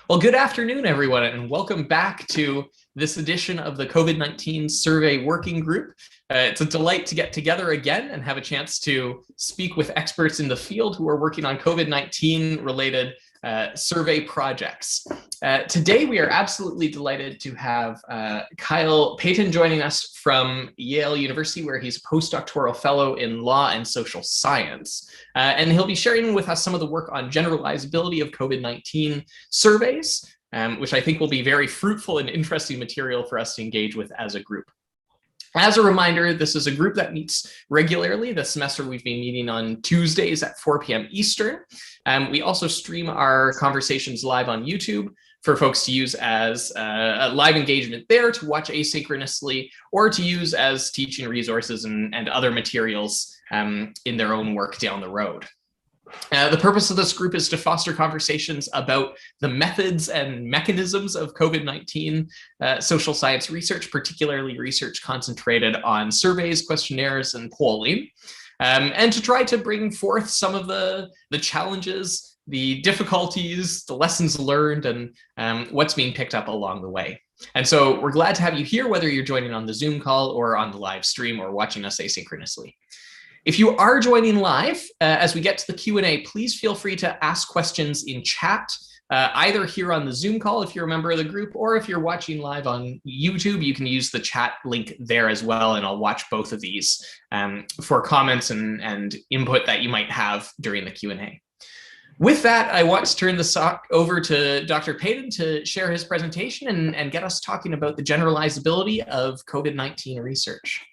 Well, good afternoon, everyone, and welcome back to this edition of the COVID-19 Survey Working Group. It's a delight to get together again and have a chance to speak with experts in the field who are working on COVID-19 related survey projects. Today, we are absolutely delighted to have Kyle Payton joining us from Yale University, where he's a postdoctoral fellow in law and social science. And he'll be sharing with us some of the work on generalizability of COVID-19 surveys, which I think will be very fruitful and interesting material for us to engage with as a group. As a reminder, this is a group that meets regularly. This semester, we've been meeting on Tuesdays at 4 p.m. Eastern. We also stream our conversations live on YouTube for folks to use as a live engagement there to watch asynchronously or to use as teaching resources and other materials in their own work down the road. The purpose of this group is to foster conversations about the methods and mechanisms of COVID-19 social science research, particularly research concentrated on surveys, questionnaires, and polling, and to try to bring forth some of the challenges, the difficulties, the lessons learned, and what's being picked up along the way. And so we're glad to have you here, whether you're joining on the Zoom call or on the live stream or watching us asynchronously. If you are joining live, as we get to the Q&A, please feel free to ask questions in chat, either here on the Zoom call if you're a member of the group, or if you're watching live on YouTube, you can use the chat link there as well, and I'll watch both of these for comments and input that you might have during the Q&A. With that, I want to turn the talk over to Dr. Payton to share his presentation and get us talking about the generalizability of COVID-19 research.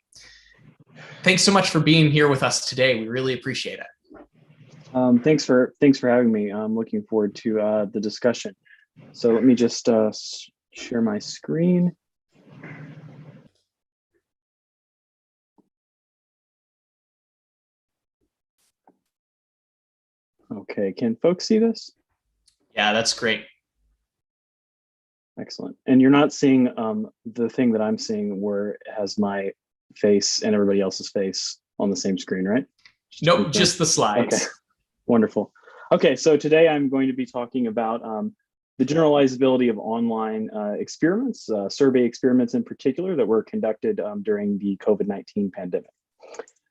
Thanks so much for being here with us today. We really appreciate it. Thanks for having me. I'm looking forward to the discussion. So let me just share my screen. Okay, can folks see this? Yeah, that's great. Excellent. And you're not seeing the thing that I'm seeing where it has my face and everybody else's face on the same screen, right? Nope, just the slides. Okay, wonderful. Okay, so today I'm going to be talking about the generalizability of online experiments, survey experiments in particular that were conducted during the COVID-19 pandemic.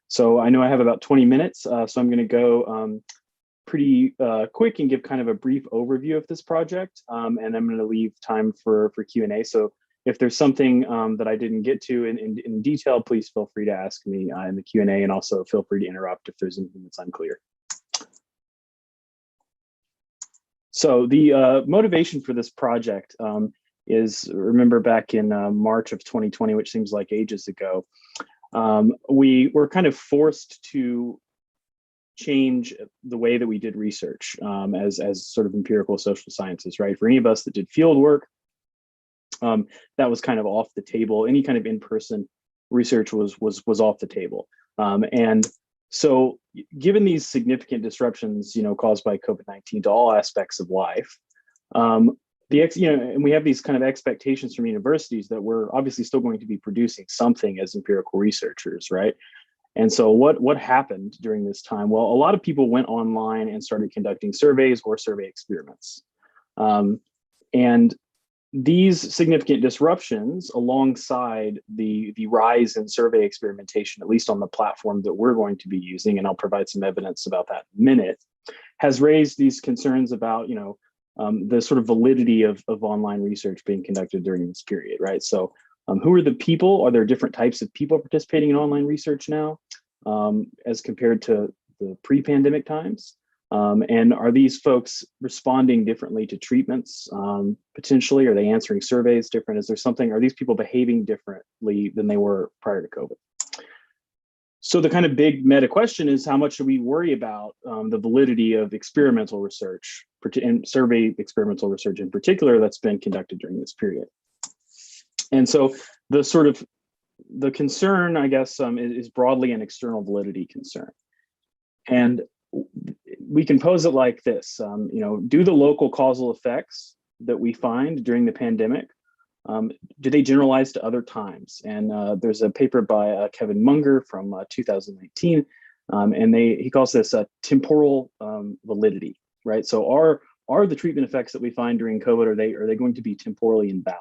So I know I have about 20 minutes, so I'm going to go pretty quick and give kind of a brief overview of this project, and I'm going to leave time for Q&A. So if there's something that I didn't get to in detail, please feel free to ask me in the Q&A, and also feel free to interrupt if there's anything that's unclear. So the motivation for this project is, remember back in March of 2020, which seems like ages ago, we were kind of forced to change the way that we did research as sort of empirical social sciences, right? For any of us that did field work, that was kind of off the table. Any kind of in-person research was off the table. And so given these significant disruptions, caused by COVID-19 to all aspects of life, and we have these kind of expectations from universities that we're obviously still going to be producing something as empirical researchers, right? And so what happened during this time? Well, a lot of people went online and started conducting surveys or survey experiments. And these significant disruptions, alongside the rise in survey experimentation, at least on the platform that we're going to be using, and I'll provide some evidence about that in a minute, has raised these concerns about, the sort of validity of online research being conducted during this period, right? So who are the people? Are there different types of people participating in online research now as compared to the pre-pandemic times? And are these folks responding differently to treatments, potentially? Are they answering surveys different? Is there something, are these people behaving differently than they were prior to COVID? So the kind of big meta question is, how much should we worry about the validity of experimental research, and survey experimental research in particular, that's been conducted during this period? And so the concern, I guess, is broadly an external validity concern. And we can pose it like this, do the local causal effects that we find during the pandemic, do they generalize to other times? And there's a paper by Kevin Munger from 2019, and he calls this temporal validity, right? So are the treatment effects that we find during COVID, are they going to be temporally invalid?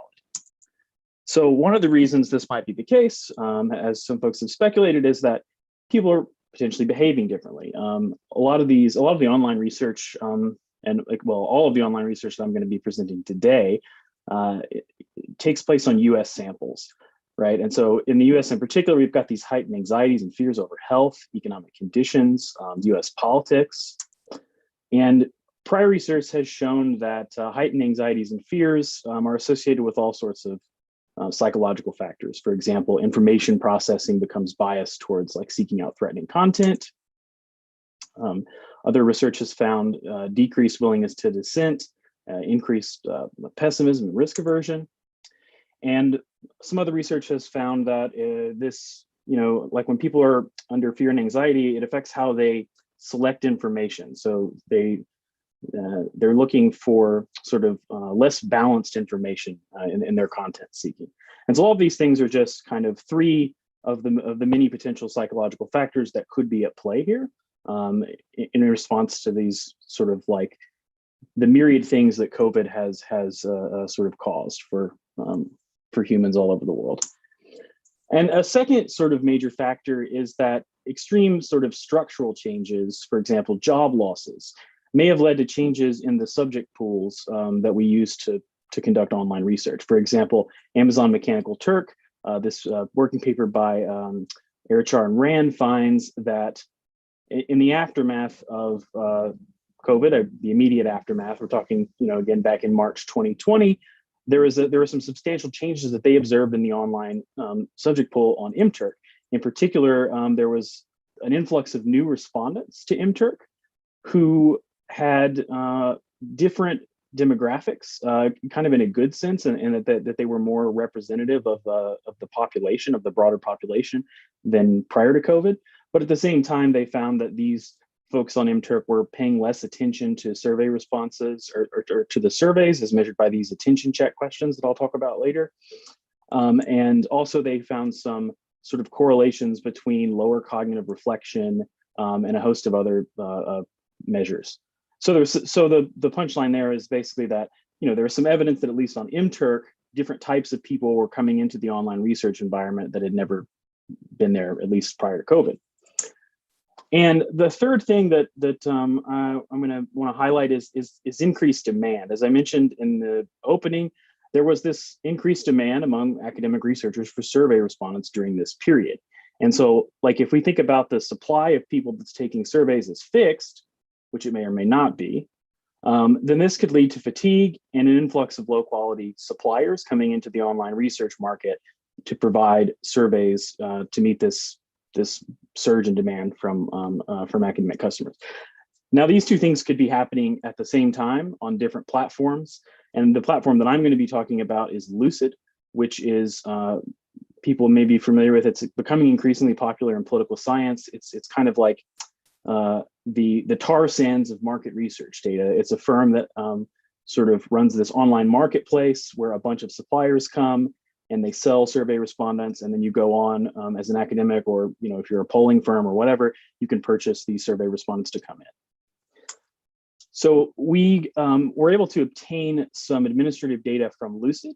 So one of the reasons this might be the case, as some folks have speculated, is that people are potentially behaving differently. A lot of the online research, all of the online research that I'm going to be presenting today, it takes place on U.S. samples, right? And so in the U.S. in particular, we've got these heightened anxieties and fears over health, economic conditions, U.S. politics, and prior research has shown that heightened anxieties and fears are associated with all sorts of psychological factors. For example, information processing becomes biased towards like seeking out threatening content. Other research has found decreased willingness to dissent, increased pessimism and risk aversion. And some other research has found that this, like when people are under fear and anxiety, it affects how they select information. So they're looking for sort of less balanced information in their content seeking. And so all of these things are just kind of three of the many potential psychological factors that could be at play here in response to these sort of like the myriad things that COVID has sort of caused for humans all over the world. And a second sort of major factor is that extreme sort of structural changes, for example, job losses, may have led to changes in the subject pools that we use to conduct online research. For example, Amazon Mechanical Turk, this working paper by Erichar and Rand finds that in the aftermath of COVID, the immediate aftermath, we're talking, again, back in March 2020, there were some substantial changes that they observed in the online subject pool on MTurk. In particular, there was an influx of new respondents to MTurk who had different demographics, kind of in a good sense, and that they were more representative of the population, of the broader population than prior to COVID. But at the same time, they found that these folks on MTurk were paying less attention to survey responses or to the surveys as measured by these attention check questions that I'll talk about later. And also they found some sort of correlations between lower cognitive reflection and a host of other measures. So the punchline there is basically that, there was some evidence that at least on MTurk, different types of people were coming into the online research environment that had never been there, at least prior to COVID. And the third thing that I'm going to want to highlight is increased demand. As I mentioned in the opening, there was this increased demand among academic researchers for survey respondents during this period. And so, like, if we think about the supply of people that's taking surveys as fixed, which it may or may not be, then this could lead to fatigue and an influx of low quality suppliers coming into the online research market to provide surveys to meet this surge in demand from academic customers. Now, these two things could be happening at the same time on different platforms. And the platform that I'm going to be talking about is Lucid, which is people may be familiar with. It's becoming increasingly popular in political science. It's kind of like the tar sands of market research data. It's a firm that sort of runs this online marketplace where a bunch of suppliers come and they sell survey respondents, and then you go on as an academic, or if you're a polling firm or whatever, you can purchase these survey respondents to come in. So we were able to obtain some administrative data from Lucid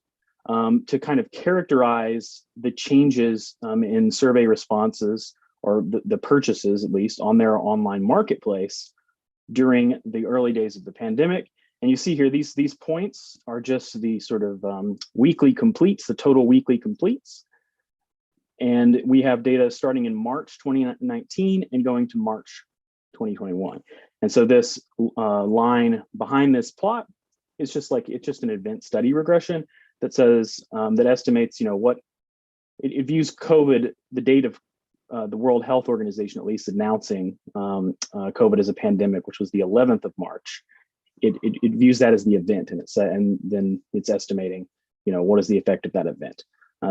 to kind of characterize the changes in survey responses, or the purchases at least, on their online marketplace during the early days of the pandemic. And you see here, these points are just the sort of weekly completes, the total weekly completes. And we have data starting in March 2019 and going to March 2021. And so this line behind this plot is just an event study regression that says, that estimates, what it views COVID, the date of the World Health Organization, at least, announcing COVID as a pandemic, which was the 11th of March. It views that as the event, and then it's estimating, what is the effect of that event.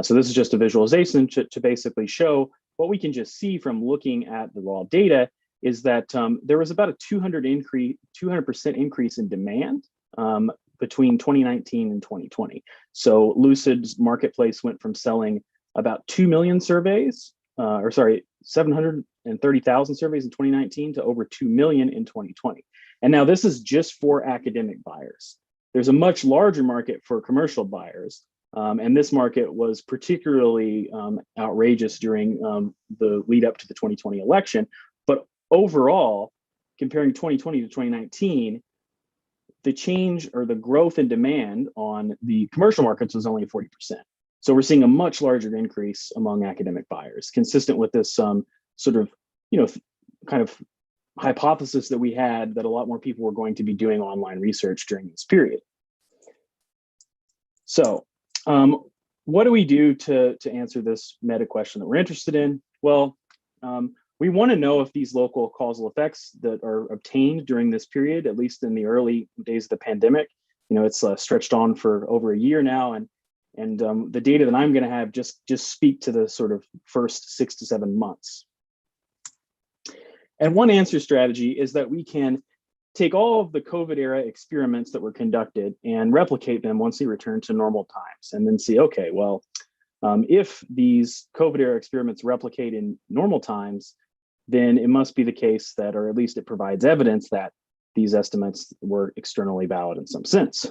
So this is just a visualization to basically show what we can just see from looking at the raw data is that there was about a 200% increase in demand between 2019 and 2020. So Lucid's marketplace went from selling about 2 million surveys, 700 330,000 surveys in 2019 to over 2 million in 2020. And now this is just for academic buyers. There's a much larger market for commercial buyers. And this market was particularly outrageous during the lead up to the 2020 election. But overall, comparing 2020 to 2019, the change or the growth in demand on the commercial markets was only 40%. So we're seeing a much larger increase among academic buyers, consistent with this sort of, kind of hypothesis that we had that a lot more people were going to be doing online research during this period. So what do we do to answer this meta question that we're interested in? Well, we want to know if these local causal effects that are obtained during this period, at least in the early days of the pandemic, it's stretched on for over a year now, and the data that I'm going to have just speak to the sort of first 6 to 7 months. And one answer strategy is that we can take all of the COVID era experiments that were conducted and replicate them once they return to normal times, and then see, okay, well, if these COVID era experiments replicate in normal times, then it must be the case that, or at least it provides evidence that these estimates were externally valid in some sense.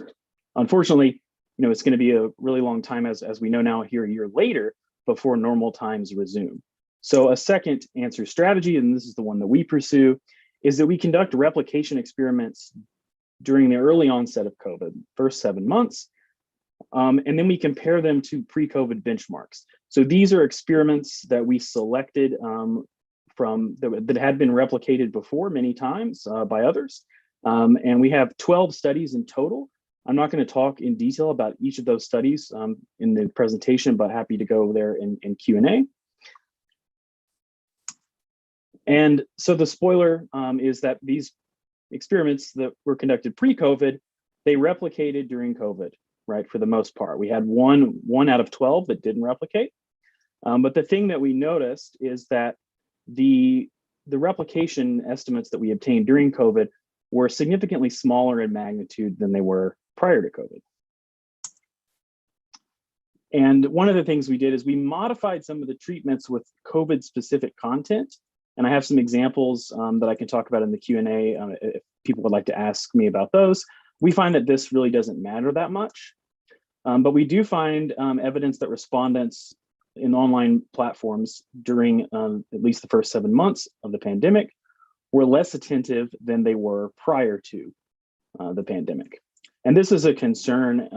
Unfortunately, it's going to be a really long time, as we know now here a year later, before normal times resume. So a second answer strategy, and this is the one that we pursue, is that we conduct replication experiments during the early onset of COVID, first 7 months, and then we compare them to pre-COVID benchmarks. So these are experiments that we selected from that had been replicated before many times by others, and we have 12 studies in total. I'm not going to talk in detail about each of those studies in the presentation, but happy to go there in Q&A. And so the spoiler is that these experiments that were conducted pre-COVID, they replicated during COVID, right? For the most part, we had one out of 12 that didn't replicate. But the thing that we noticed is that the replication estimates that we obtained during COVID were significantly smaller in magnitude than they were prior to COVID. And one of the things we did is we modified some of the treatments with COVID specific content. And I have some examples that I can talk about in the Q&A if people would like to ask me about those. We find that this really doesn't matter that much, but we do find evidence that respondents in online platforms during at least the first 7 months of the pandemic were less attentive than they were prior to the pandemic. And this is a concern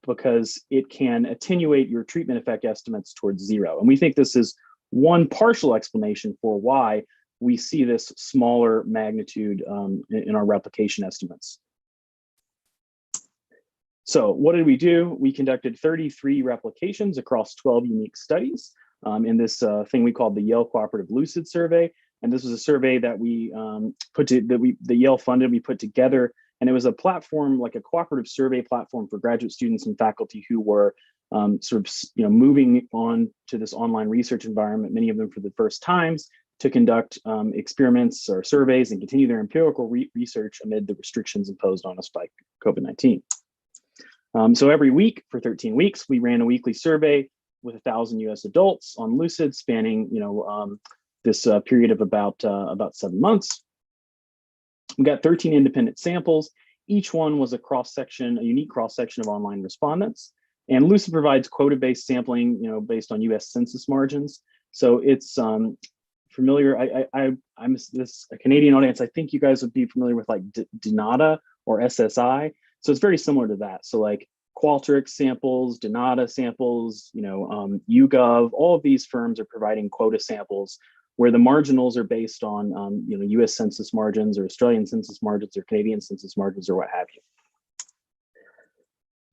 because it can attenuate your treatment effect estimates towards zero. And we think this is one partial explanation for why we see this smaller magnitude in our replication estimates. So what did we do? We conducted 33 replications across 12 unique studies in this thing we called the Yale Cooperative Lucid Survey. And this was a survey that we the Yale funded, we put together, and it was a platform, like a cooperative survey platform for graduate students and faculty who were sort of moving on to this online research environment, many of them for the first times, to conduct experiments or surveys and continue their empirical research amid the restrictions imposed on us by COVID-19. So every week for 13 weeks, we ran a weekly survey with 1,000 US adults on Lucid, spanning this period of about 7 months. We got 13 independent samples. Each one was a unique cross-section of online respondents. And Lucid provides quota-based sampling, based on US census margins. So it's familiar. I'm a Canadian audience. I think you guys would be familiar with like Donata or SSI. So it's very similar to that. So like Qualtrics samples, Donata samples, YouGov, all of these firms are providing quota samples where the marginals are based on US census margins or Australian census margins or Canadian census margins or what have you.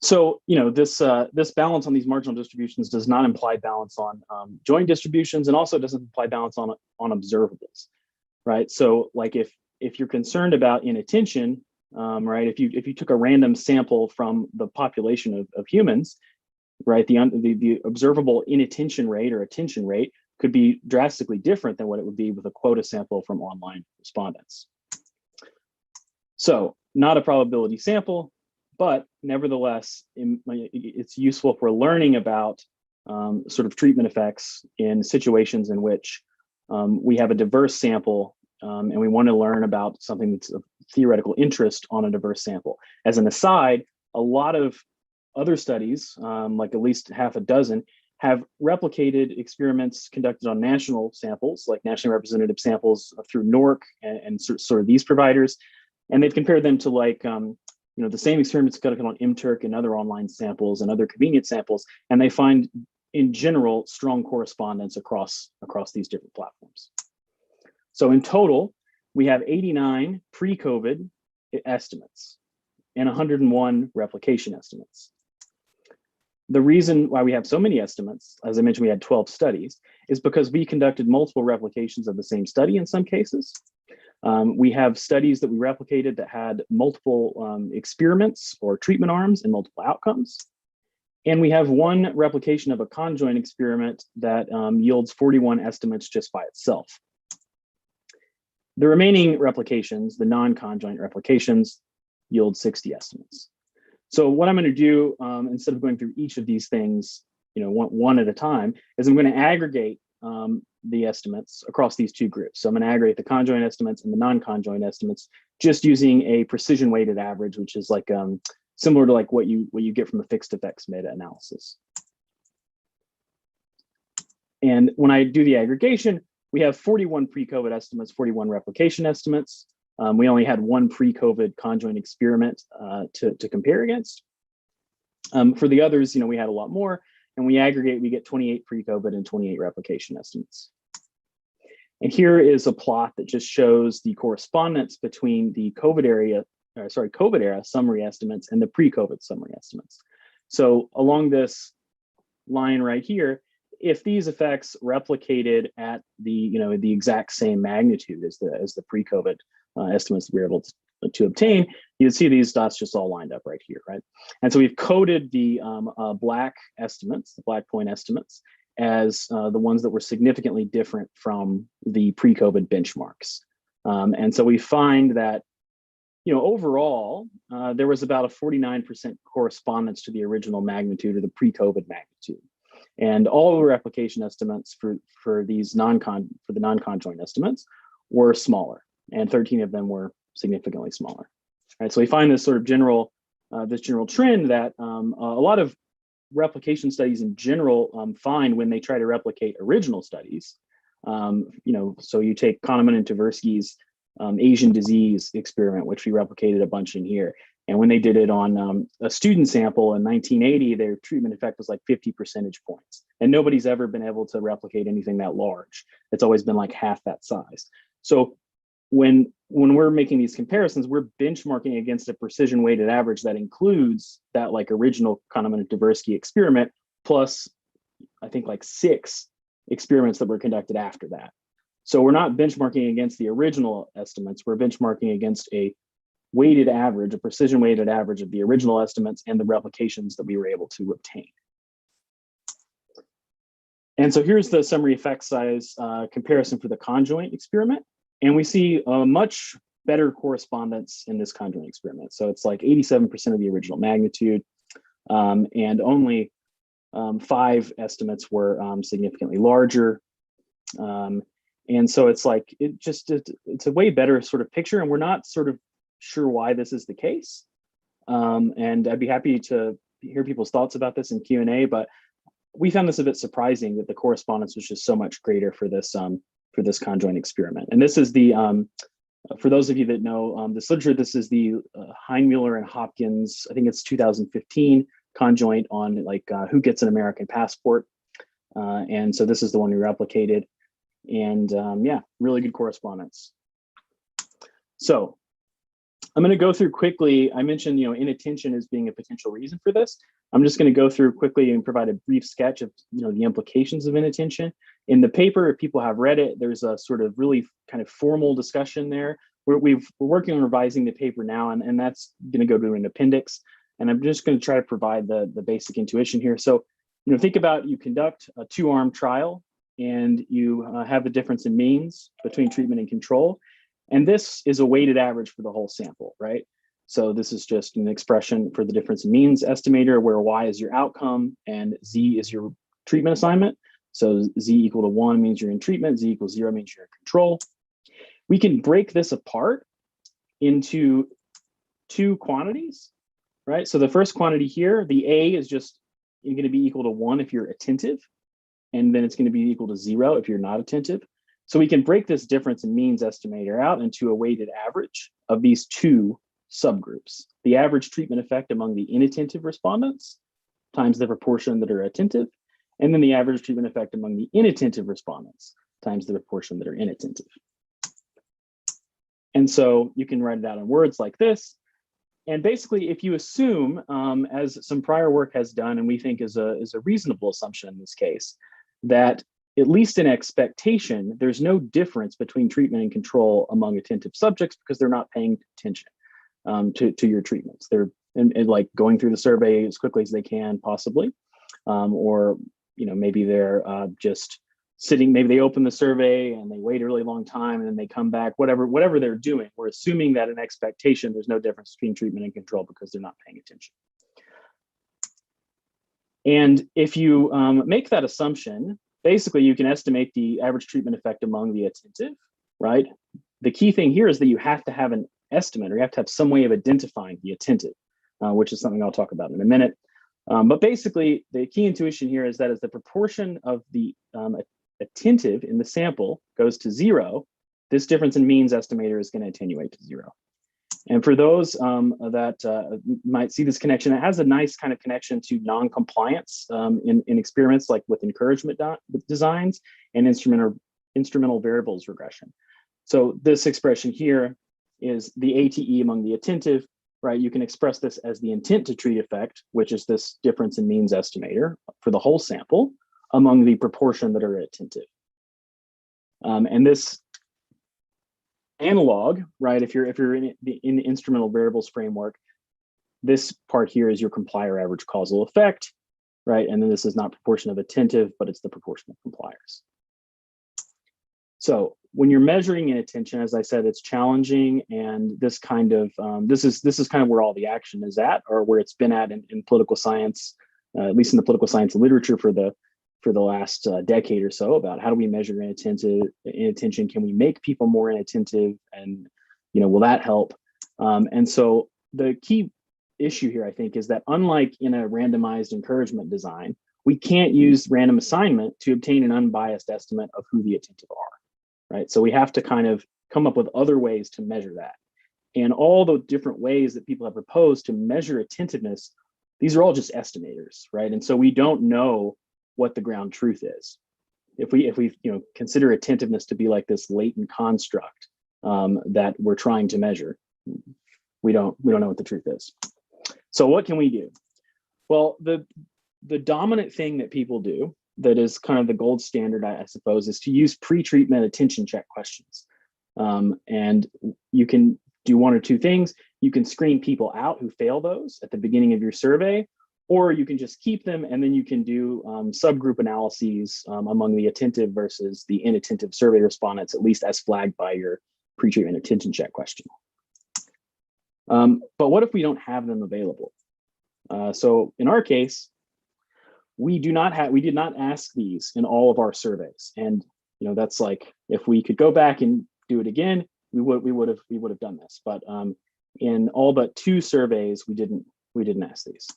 So this balance on these marginal distributions does not imply balance on joint distributions, and also doesn't imply balance on observables, right? So like if you're concerned about inattention, right? If you took a random sample from the population of humans, right? The observable inattention rate or attention rate could be drastically different than what it would be with a quota sample from online respondents. So not a probability sample, but nevertheless, it's useful for learning about sort of treatment effects in situations in which we have a diverse sample, and we want to learn about something that's of theoretical interest on a diverse sample. As an aside, a lot of other studies, like at least half a dozen, have replicated experiments conducted on national samples, like nationally representative samples through NORC and sort of these providers. And they've compared them to like, the same experiments conducted on MTurk and other online samples and other convenient samples. And they find, in general, strong correspondence across these different platforms. So in total, we have 89 pre-COVID estimates and 101 replication estimates. The reason why we have so many estimates, as I mentioned, we had 12 studies, is because we conducted multiple replications of the same study in some cases. We have studies that we replicated that had multiple experiments or treatment arms and multiple outcomes. And we have one replication of a conjoint experiment that yields 41 estimates just by itself. The remaining replications, the non-conjoint replications, yield 60 estimates. So what I'm going to do, instead of going through each of these things, one at a time, is I'm going to aggregate the estimates across these two groups. So I'm going to aggregate the conjoint estimates and the non-conjoint estimates, just using a precision weighted average, which is like similar to like what you get from a fixed effects meta-analysis. And when I do the aggregation, we have 41 pre-COVID estimates, 41 replication estimates. We only had one pre-COVID conjoint experiment to compare against. For the others, we had a lot more, and we aggregate, we get 28 pre-COVID and 28 replication estimates. And here is a plot that just shows the correspondence between the COVID era summary estimates and the pre-COVID summary estimates. So along this line right here, if these effects replicated at the exact same magnitude as the pre-COVID estimates that we were able to obtain, you'd see these dots just all lined up right here, right? And so we've coded the black estimates, the black point estimates, as the ones that were significantly different from the pre-COVID benchmarks. And so we find that, overall, there was about a 49% correspondence to the original magnitude or the pre-COVID magnitude. And all the replication estimates for the non-conjoint estimates were smaller, and 13 of them were significantly smaller. All right, so we find this sort of general trend that a lot of replication studies in general find when they try to replicate original studies. So you take Kahneman and Tversky's Asian disease experiment, which we replicated a bunch in here. And when they did it on a student sample in 1980, their treatment effect was like 50 percentage points. And nobody's ever been able to replicate anything that large. It's always been like half that size. So when we're making these comparisons, we're benchmarking against a precision weighted average that includes that like original Kahneman and Tversky experiment, plus I think like 6 experiments that were conducted after that. So we're not benchmarking against the original estimates, we're benchmarking against a weighted average, a precision weighted average of the original estimates and the replications that we were able to obtain. And so here's the summary effect size comparison for the conjoint experiment. And we see a much better correspondence in this conjoint experiment. So it's like 87% of the original magnitude, and only 5 estimates were significantly larger. And so it's like, it's a way better sort of picture, and we're not sort of sure why this is the case. And I'd be happy to hear people's thoughts about this in Q&A, but we found this a bit surprising that the correspondence was just so much greater for this conjoint experiment. And this is the, for those of you that know this literature, this is the Heinmuller and Hopkins, I think it's 2015 conjoint on like who gets an American passport. And so this is the one we replicated. And yeah, really good correspondence. So I'm going to go through quickly. I mentioned, inattention as being a potential reason for this. I'm just going to go through quickly and provide a brief sketch of, the implications of inattention. In the paper, if people have read it, there's a sort of really kind of formal discussion there. We're working on revising the paper now, and that's going to go to an appendix. And I'm just going to try to provide the basic intuition here. So, think about you conduct a 2-arm trial, and you have the difference in means between treatment and control. And this is a weighted average for the whole sample, right? So this is just an expression for the difference in means estimator, where Y is your outcome and Z is your treatment assignment. So Z equal to 1 means you're in treatment, Z equals 0 means you're in control. We can break this apart into two quantities, right? So the first quantity here, the A is just going to be equal to 1 if you're attentive, and then it's going to be equal to 0 if you're not attentive. So we can break this difference in means estimator out into a weighted average of these two subgroups. The average treatment effect among the inattentive respondents times the proportion that are attentive, and then the average treatment effect among the inattentive respondents times the proportion that are inattentive. And so you can write it out in words like this. And basically, if you assume, as some prior work has done, and we think is a reasonable assumption in this case, that at least in expectation, there's no difference between treatment and control among attentive subjects because they're not paying attention to your treatments. They're and like going through the survey as quickly as they can, possibly, or maybe they're just sitting. Maybe they open the survey and they wait a really long time and then they come back. Whatever they're doing, we're assuming that in expectation there's no difference between treatment and control because they're not paying attention. And if you make that assumption, basically you can estimate the average treatment effect among the attentive, right? The key thing here is that you have to have an estimate, or you have to have some way of identifying the attentive, which is something I'll talk about in a minute. But basically, the key intuition here is that as the proportion of the attentive in the sample goes to 0, this difference in means estimator is going to attenuate to 0. And for those that might see this connection, it has a nice kind of connection to non-compliance in experiments like with encouragement designs and instrumental variables regression. So this expression here is the ATE among the attentive, right? You can express this as the intent to treat effect, which is this difference in means estimator for the whole sample among the proportion that are attentive. And this analog, right? If you're in the instrumental variables framework, this part here is your complier average causal effect, right? And then this is not proportion of attentive, but it's the proportion of compliers. So when you're measuring inattention, as I said, it's challenging, and this kind of this is kind of where all the action is at, or where it's been at in political science, at least in the political science literature for the last decade or so, about how do we measure inattention? Can we make people more inattentive, and will that help? And so the key issue here, I think, is that unlike in a randomized encouragement design, we can't use random assignment to obtain an unbiased estimate of who the attentive are, right? So we have to kind of come up with other ways to measure that. And all the different ways that people have proposed to measure attentiveness, these are all just estimators, right? And so we don't know what the ground truth is. If we consider attentiveness to be like this latent construct that we're trying to measure, we don't know what the truth is. So what can we do? Well, the dominant thing that people do, that is kind of the gold standard, I suppose, is to use pre-treatment attention check questions. And you can do one or two things. You can screen people out who fail those at the beginning of your survey, or you can just keep them, and then you can do subgroup analyses among the attentive versus the inattentive survey respondents, at least as flagged by your pre-treatment attention check question. But what if we don't have them available? So in our case, we did not ask these in all of our surveys, and that's like, if we could go back and do it again, we would have done this. But in all but 2 surveys, we didn't ask these.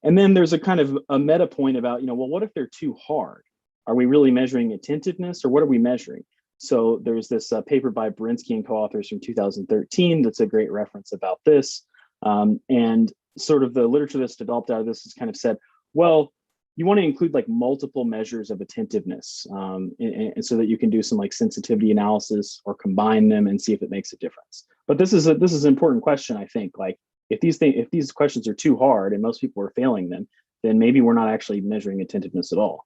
And then there's a kind of a meta point about, well, what if they're too hard? Are we really measuring attentiveness, or what are we measuring? So there's this paper by Berinsky and co-authors from 2013 that's a great reference about this. And sort of the literature that's developed out of this has kind of said, well, you want to include like multiple measures of attentiveness, and so that you can do some like sensitivity analysis or combine them and see if it makes a difference. But this is an important question, I think. Like, if these questions are too hard and most people are failing them, then maybe we're not actually measuring attentiveness at all.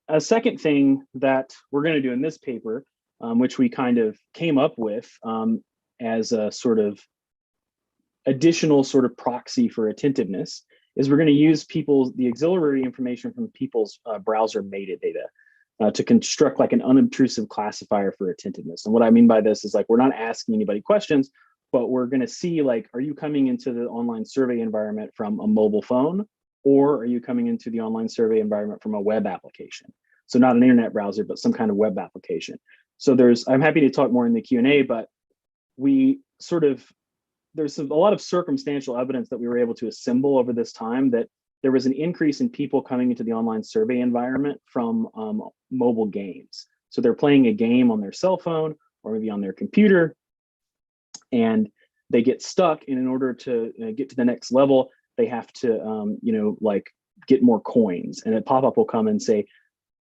A second thing that we're going to do in this paper, which we kind of came up with as a sort of additional sort of proxy for attentiveness, is we're going to use the auxiliary information from people's browser metadata to construct like an unobtrusive classifier for attentiveness. And what I mean by this is, like, we're not asking anybody questions, but we're going to see, like, are you coming into the online survey environment from a mobile phone, or are you coming into the online survey environment from a web application? So not an internet browser, but some kind of web application. So I'm happy to talk more in the Q&A, but there's a lot of circumstantial evidence that we were able to assemble over this time that there was an increase in people coming into the online survey environment from mobile games. So they're playing a game on their cell phone or maybe on their computer, and they get stuck. And in order to get to the next level, they have to, get more coins. And a pop-up will come and say,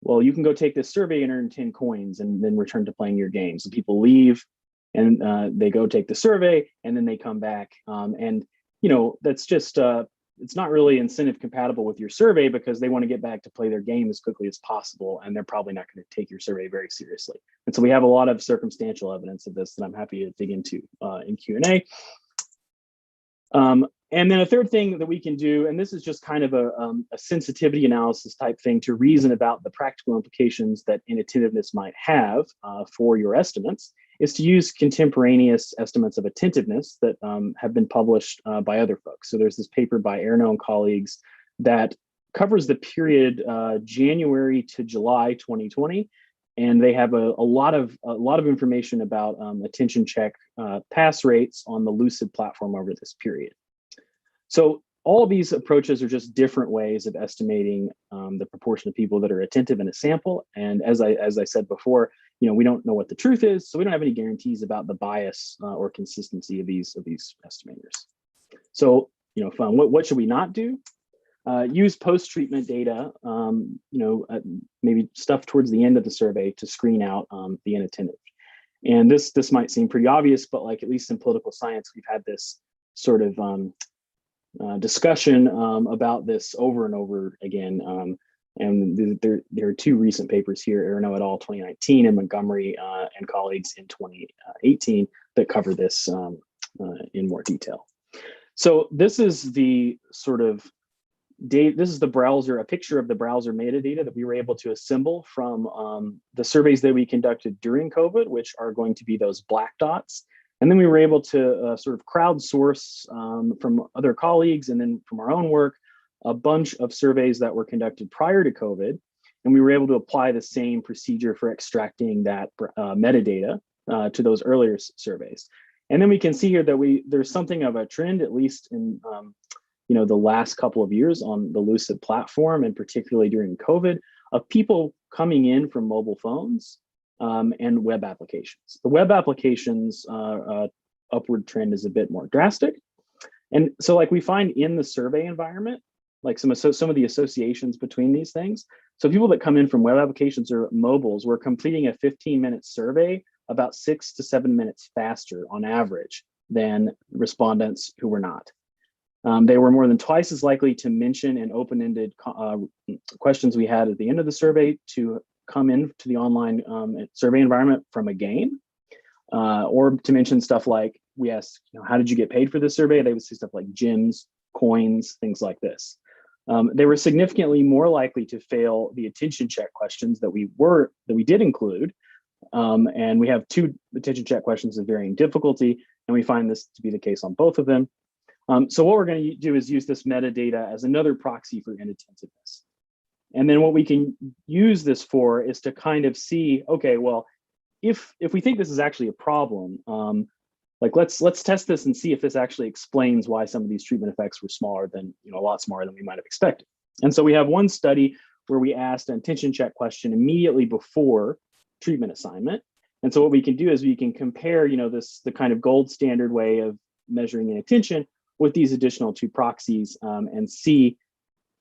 well, you can go take this survey and earn 10 coins and then return to playing your game. So people leave and they go take the survey and then they come back. That's just, it's not really incentive compatible with your survey because they want to get back to play their game as quickly as possible. And they're probably not going to take your survey very seriously. And so we have a lot of circumstantial evidence of this that I'm happy to dig into in Q&A. And then a third thing that we can do, and this is just kind of a sensitivity analysis type thing to reason about the practical implications that inattentiveness might have for your estimates, is to use contemporaneous estimates of attentiveness that have been published by other folks. So there's this paper by Erno and colleagues that covers the period January to July 2020, and they have a lot of information about attention check pass rates on the Lucid platform over this period. So all of these approaches are just different ways of estimating the proportion of people that are attentive in a sample. And as I said before, we don't know what the truth is, so we don't have any guarantees about the bias or consistency of these estimators. So, what should we not do? Use post-treatment data, maybe stuff towards the end of the survey to screen out the inattentive. And this might seem pretty obvious, but at least in political science, we've had this sort of discussion about this over and over again. And there are two recent papers here, Erno et al. 2019 and Montgomery and colleagues in 2018 that cover this in more detail. So this is the sort of this is the browser, a picture of the browser metadata that we were able to assemble from the surveys that we conducted during COVID, which are going to be those black dots. And then we were able to sort of crowdsource from other colleagues and then from our own work, a bunch of surveys that were conducted prior to COVID. And we were able to apply the same procedure for extracting that metadata to those earlier surveys. And then we can see here that there's something of a trend, at least in the last couple of years on the Lucid platform, and particularly during COVID, of people coming in from mobile phones and web applications. The web applications upward trend is a bit more drastic. And so we find in the survey environment, some of the associations between these things. So people that come in from web applications or mobiles were completing a 15-minute survey about 6 to 7 minutes faster on average than respondents who were not. They were more than twice as likely to mention an open-ended questions we had at the end of the survey to come into the online survey environment from a game, or to mention stuff like, we asked, how did you get paid for this survey? They would say stuff like gyms, coins, things like this. They were significantly more likely to fail the attention check questions that we did include. And we have 2 attention check questions of varying difficulty, and we find this to be the case on both of them. So what we're going to do is use this metadata as another proxy for inattentiveness. And then what we can use this for is to kind of see, okay, well, if we think this is actually a problem, let's test this and see if this actually explains why some of these treatment effects were smaller than, a lot smaller than we might have expected. And so we have one study where we asked an attention check question immediately before treatment assignment. And so what we can do is we can compare, the kind of gold standard way of measuring inattention with these additional 2 proxies and see,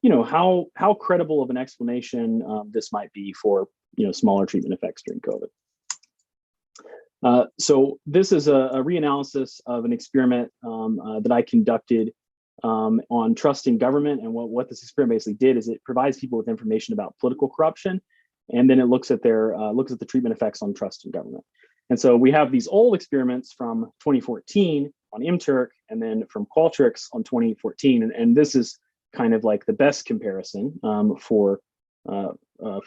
how credible of an explanation this might be for, smaller treatment effects during COVID. So this is a reanalysis of an experiment that I conducted on trust in government. And what this experiment basically did is it provides people with information about political corruption, and then it looks at the treatment effects on trust in government. And so we have these old experiments from 2014 on MTurk, and then from Qualtrics on 2014, and this is kind of like the best comparison for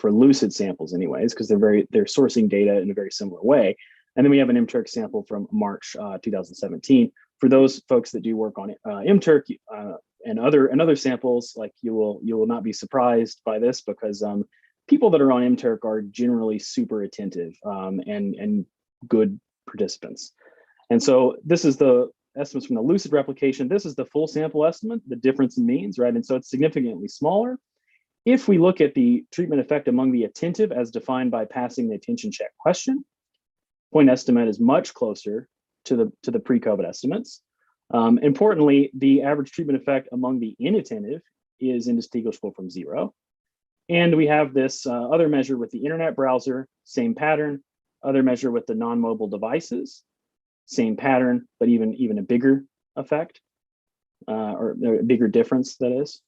Lucid samples, anyways, because they're sourcing data in a very similar way. And then we have an MTurk sample from March 2017. For those folks that do work on MTurk, and other samples, like you will not be surprised by this, because people that are on MTurk are generally super attentive and good participants. And so this is the estimates from the Lucid replication. This is the full sample estimate, the difference in means, right? And so it's significantly smaller. If we look at the treatment effect among the attentive as defined by passing the attention check question, point estimate is much closer to the pre-COVID estimates. Importantly, the average treatment effect among the inattentive is indistinguishable from zero. And we have this other measure with the internet browser, same pattern, other measure with the non-mobile devices, same pattern, but even a bigger effect, or a bigger difference, that is.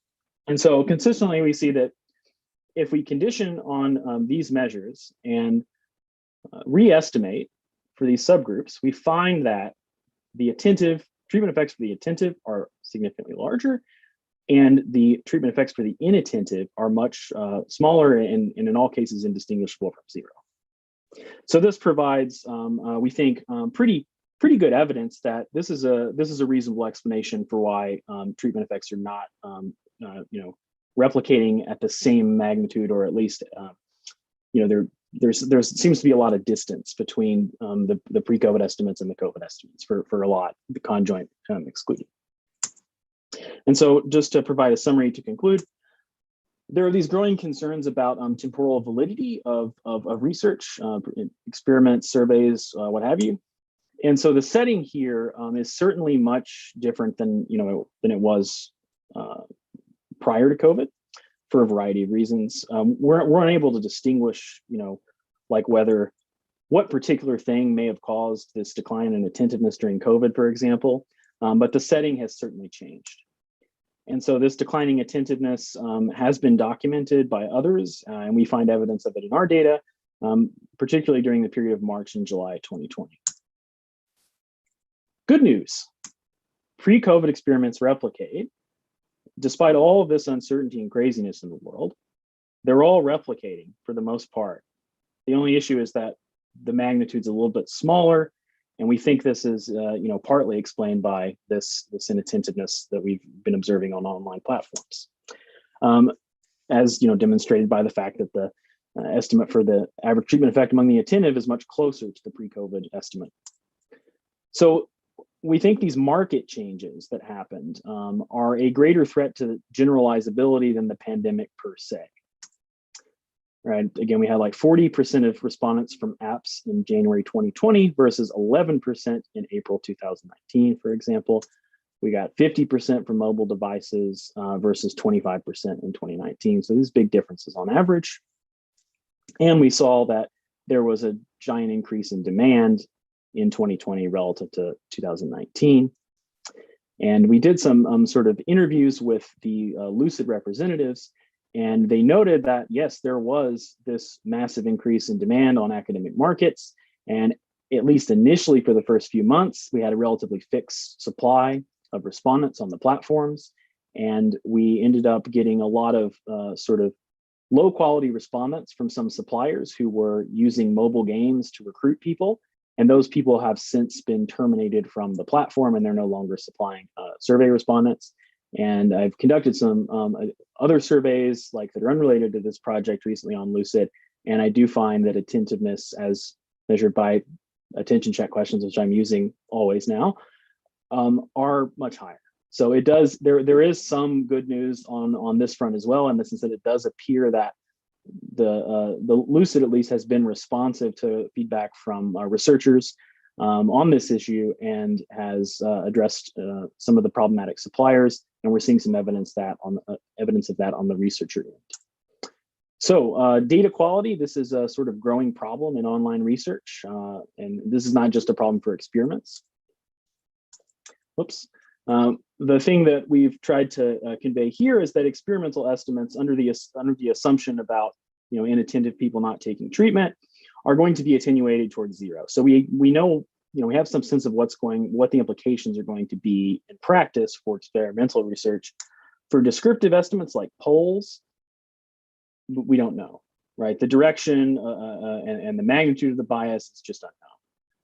And so consistently, we see that if we condition on these measures and re-estimate for these subgroups, we find that the attentive treatment effects for the attentive are significantly larger, and the treatment effects for the inattentive are much smaller and in all cases indistinguishable from zero. So this provides, we think, pretty good evidence that this is a reasonable explanation for why treatment effects are not replicating at the same magnitude, or at least there seems to be a lot of distance between the pre-COVID estimates and the COVID estimates for a lot, the conjoint excluded. And so just to provide a summary to conclude, there are these growing concerns about temporal validity of research, experiments, surveys, what have you. And so the setting here is certainly much different than it was prior to COVID, for a variety of reasons. We're unable to distinguish, like what particular thing may have caused this decline in attentiveness during COVID, for example, but the setting has certainly changed. And so this declining attentiveness has been documented by others, and we find evidence of it in our data, particularly during the period of March and July 2020. Good news, pre-COVID experiments replicate. Despite all of this uncertainty and craziness in the world, they're all replicating for the most part. The only issue is that the magnitude's a little bit smaller, and we think this is partly explained by this inattentiveness that we've been observing on online platforms, as demonstrated by the fact that the estimate for the average treatment effect among the attentive is much closer to the pre-COVID estimate. So we think these market changes that happened are a greater threat to generalizability than the pandemic per se. Right. Again, we had like 40% of respondents from apps in January 2020 versus 11% in April 2019, for example. We got 50% from mobile devices versus 25% in 2019. So these big differences on average. And we saw that there was a giant increase in demand in 2020 relative to 2019. And we did some sort of interviews with the Lucid representatives, and they noted that, yes, there was this massive increase in demand on academic markets. And at least initially for the first few months, we had a relatively fixed supply of respondents on the platforms. And we ended up getting a lot of sort of low quality respondents from some suppliers who were using mobile games to recruit people. And those people have since been terminated from the platform, and they're no longer supplying survey respondents. And I've conducted some other surveys like that are unrelated to this project recently on Lucid. And I do find that attentiveness as measured by attention check questions, which I'm using always now, are much higher. So it does, there is some good news on this front as well, in the sense that it does appear that the Lucid at least has been responsive to feedback from researchers on this issue, and has addressed some of the problematic suppliers, and we're seeing some evidence of that on the researcher end. So data quality, this is a sort of growing problem in online research, and this is not just a problem for experiments. Whoops. The thing that we've tried to convey here is that experimental estimates under the assumption about inattentive people not taking treatment are going to be attenuated towards zero. So we know, we have some sense of what the implications are going to be in practice for experimental research. For descriptive estimates like polls, we don't know, right? The direction and the magnitude of the bias is just unknown,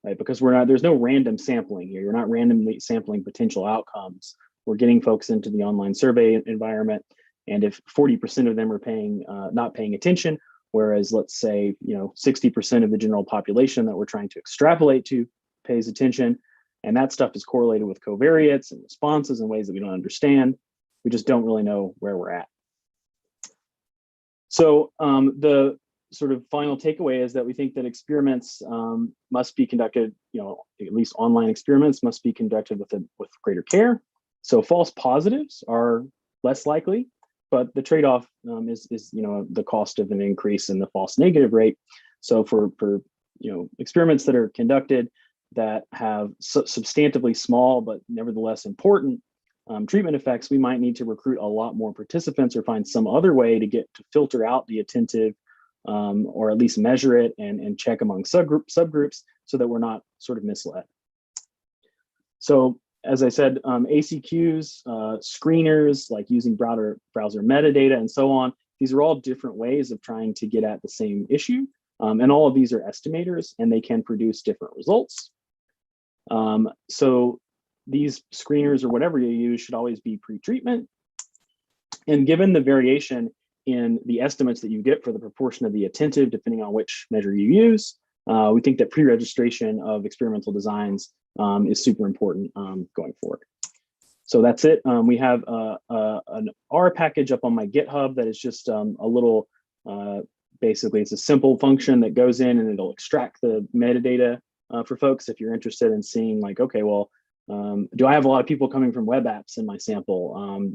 right? Because there's no random sampling here. You're not randomly sampling potential outcomes we're getting folks into the online survey environment. And if 40% of them are not paying attention, whereas let's say 60% of the general population that we're trying to extrapolate to pays attention, and that stuff is correlated with covariates and responses in ways that we don't understand, we just don't really know where we're at. So the sort of final takeaway is that we think that experiments must be conducted, at least online experiments must be conducted with greater care. So false positives are less likely, but the trade-off is the cost of an increase in the false negative rate. So for experiments that are conducted that have substantively small but nevertheless important treatment effects, we might need to recruit a lot more participants or find some other way to filter out the attentive, or at least measure it and check among subgroups so that we're not sort of misled. So as I said, ACQs, screeners, like using browser metadata and so on, these are all different ways of trying to get at the same issue. And all of these are estimators and they can produce different results. So these screeners or whatever you use should always be pre-treatment. And given the variation in the estimates that you get for the proportion of the attentive, depending on which measure you use, we think that pre-registration of experimental designs is super important going forward. So that's it. We have an R package up on my GitHub that is just a little, basically it's a simple function that goes in and it'll extract the metadata for folks if you're interested in seeing like, okay, well, do I have a lot of people coming from web apps in my sample?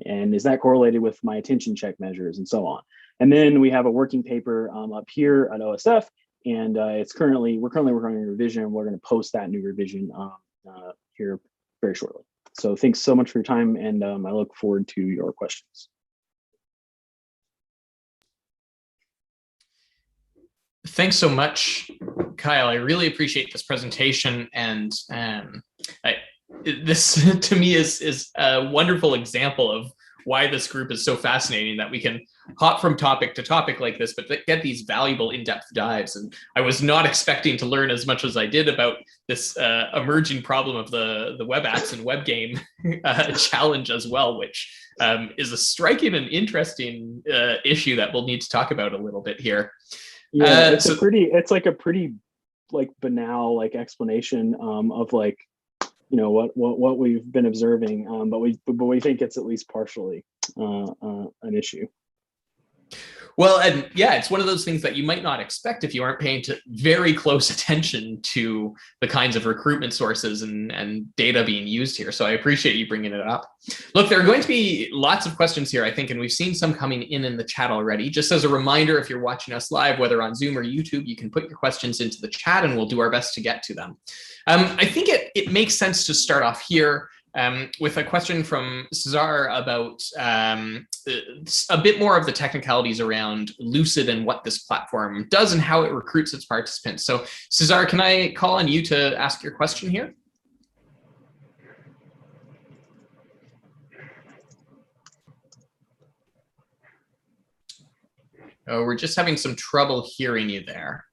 And is that correlated with my attention check measures and so on? And then we have a working paper up here at OSF, and we're currently working on a revision. We're going to post that new revision here very shortly. So thanks so much for your time, and I look forward to your questions. Thanks so much, Kyle. I really appreciate this presentation, and this to me is a wonderful example of why this group is so fascinating, that we can hop from topic to topic like this, but get these valuable in-depth dives. And I was not expecting to learn as much as I did about this emerging problem of the web apps and web game challenge as well, which is a striking and interesting issue that we'll need to talk about a little bit here. Yeah, it's a pretty like banal explanation of what we've been observing, but we think it's at least partially an issue. Well, and yeah, it's one of those things that you might not expect if you aren't paying very close attention to the kinds of recruitment sources and data being used here. So I appreciate you bringing it up. Look, there are going to be lots of questions here, I think, and we've seen some coming in the chat already. Just as a reminder, if you're watching us live, whether on Zoom or YouTube, you can put your questions into the chat and we'll do our best to get to them. I think it makes sense to start off here with a question from Cesar about a bit more of the technicalities around Lucid and what this platform does and how it recruits its participants. So Cesar, can I call on you to ask your question here? Oh, we're just having some trouble hearing you there.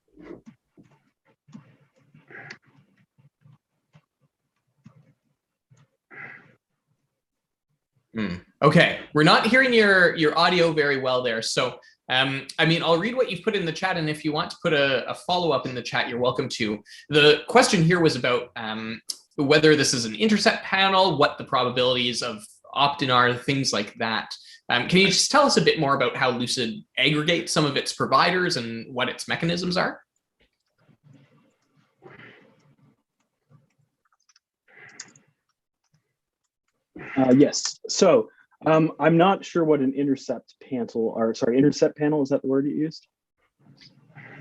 Okay, we're not hearing your audio very well there. So, I mean, I'll read what you've put in the chat, and if you want to put a follow-up in the chat, you're welcome to. The question here was about whether this is an intercept panel, what the probabilities of opt-in are, things like that. Can you just tell us a bit more about how Lucid aggregates some of its providers and what its mechanisms are? Yes. So I'm not sure what an intercept panel, intercept panel, is that the word you used?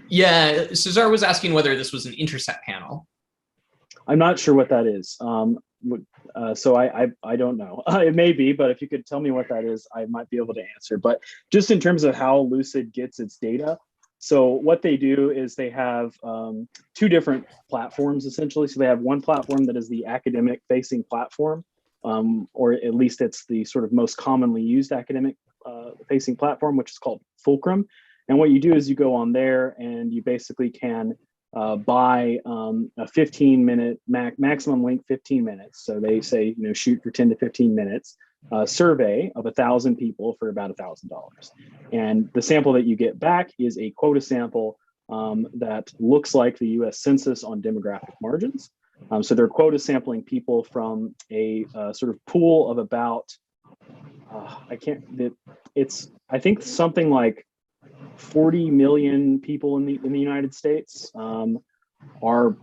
Yeah, Cesar was asking whether this was an intercept panel. I'm not sure what that is. So I don't know. It may be, but if you could tell me what that is, I might be able to answer. But just in terms of how Lucid gets its data, so what they do is they have two different platforms, essentially. So they have one platform that is the academic facing platform, or at least it's the sort of most commonly used academic facing platform, which is called Fulcrum. And what you do is you go on there and you basically can by a 15-minute maximum length, 15 minutes. So they say, shoot for 10 to 15 minutes. Survey of 1,000 people for about $1,000. And the sample that you get back is a quota sample that looks like the US Census on demographic margins. So they're quota sampling people from a sort of pool of about, I think something like 40 million people in the United States are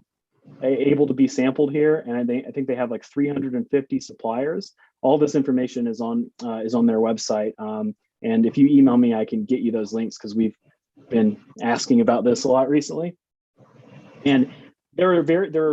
able to be sampled here, and I think they have like 350 suppliers. All this information is on their website, and if you email me, I can get you those links because we've been asking about this a lot recently. And there are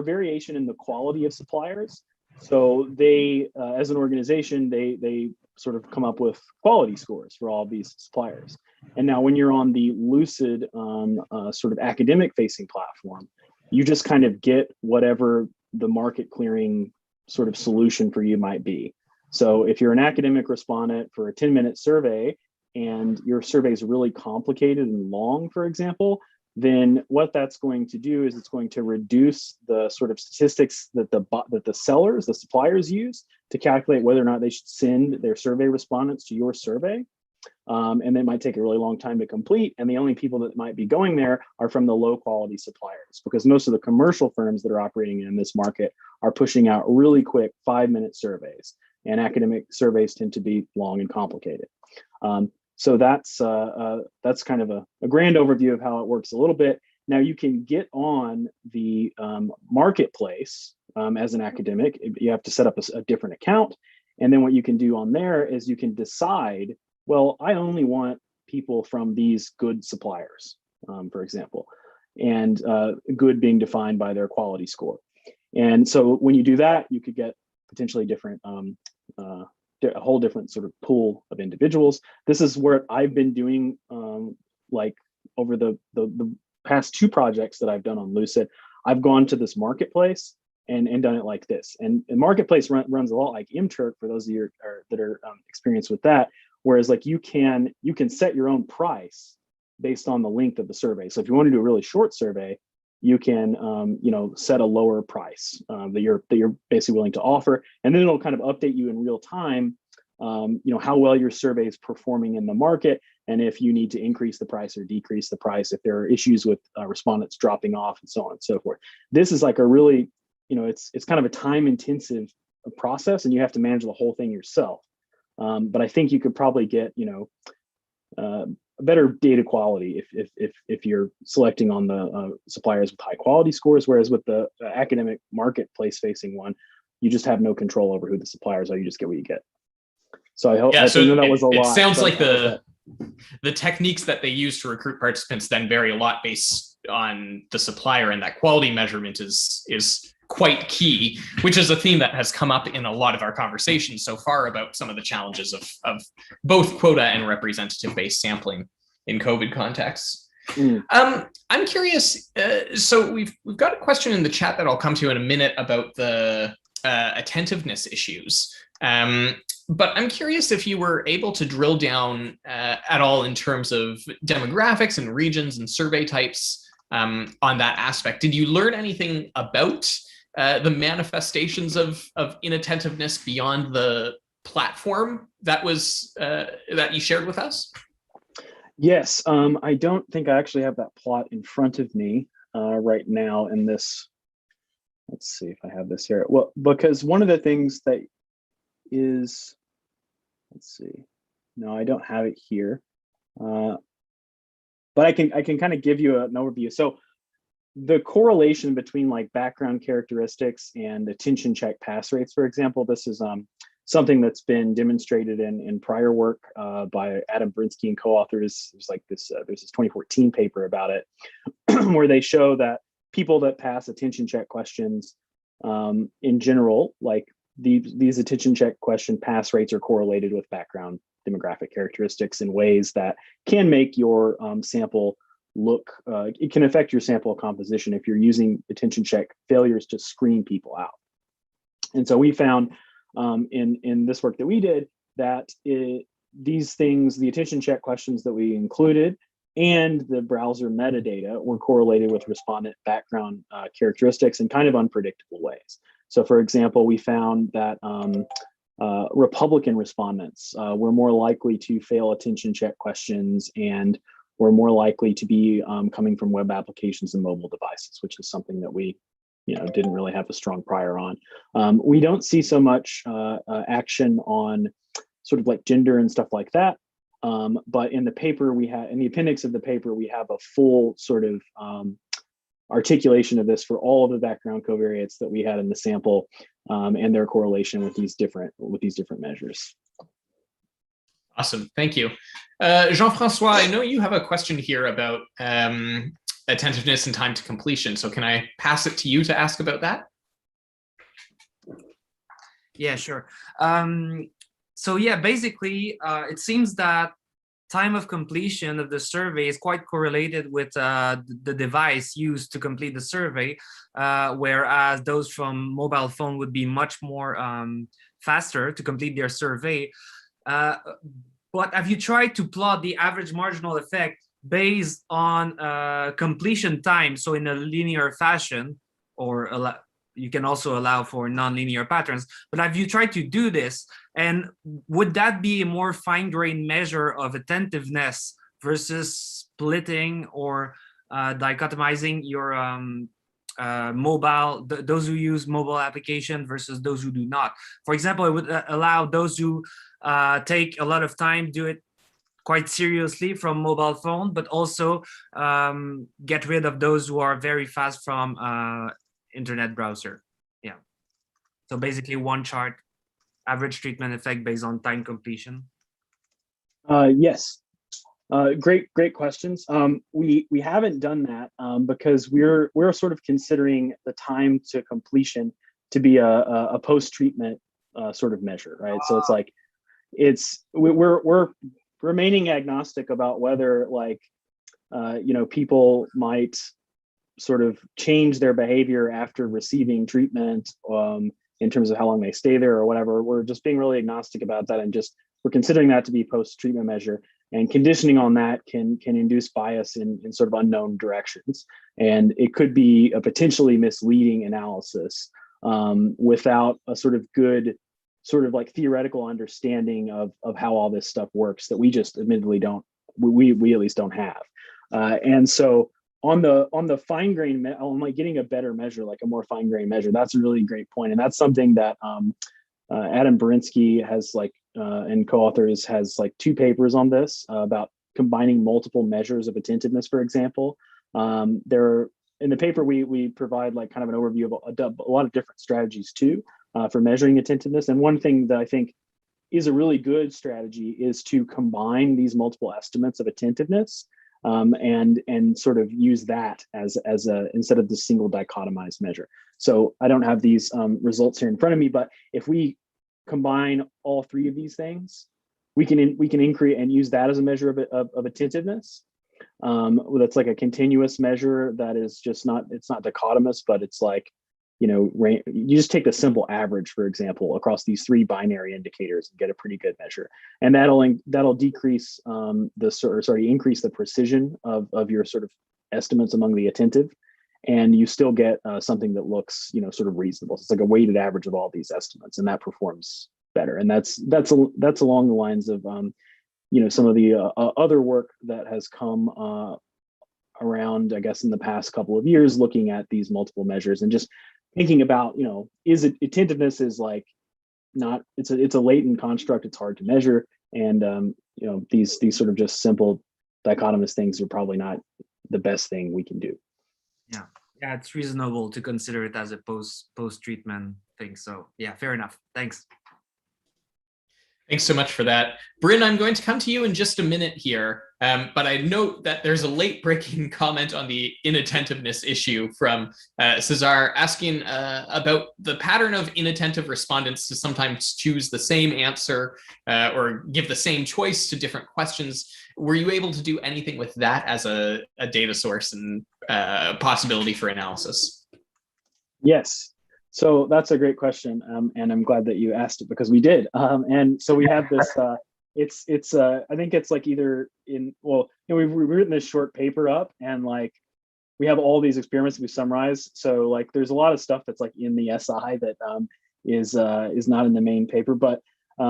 variation in the quality of suppliers. So they, as an organization, they sort of come up with quality scores for all of these suppliers. And now when you're on the Lucid sort of academic facing platform, you just kind of get whatever the market clearing sort of solution for you might be. So if you're an academic respondent for a 10-minute survey and your survey is really complicated and long, for example, then what that's going to do is it's going to reduce the sort of statistics that the sellers, the suppliers use to calculate whether or not they should send their survey respondents to your survey. And it might take a really long time to complete. And the only people that might be going there are from the low quality suppliers, because most of the commercial firms that are operating in this market are pushing out really quick 5-minute surveys, and academic surveys tend to be long and complicated. So that's kind of a grand overview of how it works a little bit. Now you can get on the marketplace as an academic. You have to set up a different account. And then what you can do on there is you can decide, well, I only want people from these good suppliers, for example, and good being defined by their quality score. And so when you do that, you could get potentially different a whole different sort of pool of individuals. This is where I've been doing like over the past 2 projects that I've done on Lucid. I've gone to this marketplace and done it like this. And marketplace runs a lot like MTurk for those of you that are experienced with that. Whereas like you can set your own price based on the length of the survey. So if you want to do a really short survey, you can set a lower price that you're basically willing to offer, and then it'll kind of update you in real time, how well your survey is performing in the market, and if you need to increase the price or decrease the price, if there are issues with respondents dropping off, and so on and so forth. This is like a really, it's kind of a time-intensive process, and you have to manage the whole thing yourself. But I think you could probably get, better data quality if you're selecting on the suppliers with high quality scores, whereas with the academic marketplace facing one, you just have no control over who the suppliers are. You just get what you get. So I hope that was a lot. It sounds like the techniques that they use to recruit participants then vary a lot based on the supplier, and that quality measurement is quite key, which is a theme that has come up in a lot of our conversations so far about some of the challenges of both quota and representative-based sampling in COVID contexts. I'm curious, so we've got a question in the chat that I'll come to in a minute about the attentiveness issues. But I'm curious if you were able to drill down at all in terms of demographics and regions and survey types on that aspect. Did you learn anything about the manifestations of inattentiveness beyond the platform that was that you shared with us? Yes, I don't think I actually have that plot in front of me right now in this. Let's see if I have this here. Well, because one of the things that is, let's see, no, I don't have it here, but I can kind of give you an overview. So the correlation between like background characteristics and attention check pass rates, for example, this is something that's been demonstrated in prior work by Adam Brinsky and co-authors. There's like this, there's this 2014 paper about it, where they show that people that pass attention check questions in general, like these attention check question pass rates are correlated with background demographic characteristics in ways that can make your sample look, it can affect your sample composition if you're using attention check failures to screen people out. And so we found in this work that we did that these things, the attention check questions that we included, and the browser metadata were correlated with respondent background characteristics in kind of unpredictable ways. So for example, we found that Republican respondents were more likely to fail attention check questions and were more likely to be coming from web applications and mobile devices, which is something that we didn't really have a strong prior on. We don't see so much action on sort of like gender and stuff like that. But in the paper in the appendix of the paper, we have a full sort of articulation of this for all of the background covariates that we had in the sample and their correlation with these different measures. Awesome, thank you. Jean-Francois, I know you have a question here about attentiveness and time to completion. So can I pass it to you to ask about that? Yeah, sure. So yeah, basically, it seems that time of completion of the survey is quite correlated with the device used to complete the survey, whereas those from mobile phone would be much more faster to complete their survey. But have you tried to plot the average marginal effect based on completion time, so in a linear fashion, or you can also allow for non-linear patterns, but have you tried to do this? And would that be a more fine-grained measure of attentiveness versus splitting or dichotomizing your those who use mobile application versus those who do not? For example, it would allow those who take a lot of time, do it quite seriously from mobile phone, but also get rid of those who are very fast from internet browser. Yeah. So basically one chart, average treatment effect based on time completion. Yes. Great questions. We haven't done that because we're sort of considering the time to completion to be a post-treatment sort of measure, right? So it's like we're remaining agnostic about whether people might sort of change their behavior after receiving treatment in terms of how long they stay there or whatever. We're just being really agnostic about that, and we're considering that to be post-treatment measure, and conditioning on that can induce bias in sort of unknown directions, and it could be a potentially misleading analysis without a sort of good sort of like theoretical understanding of how all this stuff works that we just admittedly we at least don't have. And so on the fine grain, on like getting a better measure, like a more fine grain measure, that's a really great point. And that's something that Adam Berinsky has and co-authors has two papers on this about combining multiple measures of attentiveness, for example. In the paper, we provide kind of an overview of a lot of different strategies too for measuring attentiveness. And one thing that I think is a really good strategy is to combine these multiple estimates of attentiveness and sort of use that as instead of the single dichotomized measure. So I don't have these results here in front of me, but if we combine all three of these things, we can increase and use that as a measure of attentiveness. That's like a continuous measure that is just it's not dichotomous, but it's you just take the simple average, for example, across these three binary indicators and get a pretty good measure, and that'll decrease increase the precision of your sort of estimates among the attentive, and you still get something that looks sort of reasonable. So it's like a weighted average of all these estimates, and that performs better. And that's along the lines of some of the other work that has come around, I guess, in the past couple of years, looking at these multiple measures and just thinking about, attentiveness is it's a latent construct. It's hard to measure. And, these sort of just simple dichotomous things are probably not the best thing we can do. Yeah, it's reasonable to consider it as a post-treatment thing. So yeah, fair enough. Thanks. Thanks so much for that. Bryn, I'm going to come to you in just a minute here, but I note that there's a late-breaking comment on the inattentiveness issue from Cesar asking about the pattern of inattentive respondents to sometimes choose the same answer or give the same choice to different questions. Were you able to do anything with that as a data source and possibility for analysis? Yes. So that's a great question, and I'm glad that you asked it because we did. And so we have this it's I think it's like either in, well, we've written this short paper up, and like we have all these experiments that we summarize. So like there's a lot of stuff that's like in the SI that is not in the main paper, but